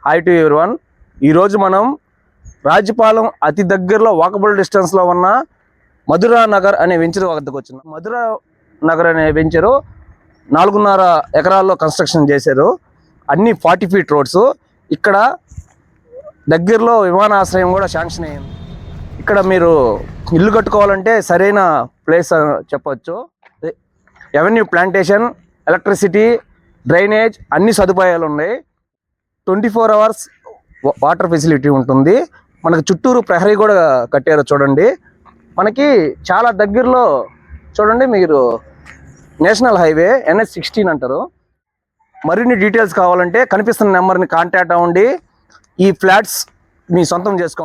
Hi to everyone. ఈరోజు మనం రాజ్యపాలెం అతి దగ్గరలో వాకబుల్ డిస్టెన్స్లో ఉన్న మధురా నగర్ అనే వెంచర్ వద్దకు వచ్చినాం. మధురా నగర్ అనే వెంచరు 4.5 ఎకరాల్లో కన్స్ట్రక్షన్ చేశారు. అన్ని 40 ఫీట్ రోడ్స్. ఇక్కడ దగ్గరలో విమానాశ్రయం కూడా శాంక్షన్ అయ్యింది. ఇక్కడ మీరు ఇల్లు కట్టుకోవాలంటే సరైన ప్లేస్ చెప్పవచ్చు. ఎవెన్యూ ప్లాంటేషన్, ఎలక్ట్రిసిటీ, డ్రైనేజ్ అన్ని సదుపాయాలు ఉన్నాయి. 24 అవర్స్ వాటర్ ఫెసిలిటీ ఉంటుంది. మనకు చుట్టూరు ప్రహరీ కూడా కట్టారు చూడండి. మనకి చాలా దగ్గరలో చూడండి, మీరు నేషనల్ హైవే NH-16 అంటారు. మరిన్ని డీటెయిల్స్ కావాలంటే కనిపిస్తున్న నెంబర్ని కాంటాక్ట్ అవ్వండి. ఈ ఫ్లాట్స్ మీ సొంతం చేసుకోండి.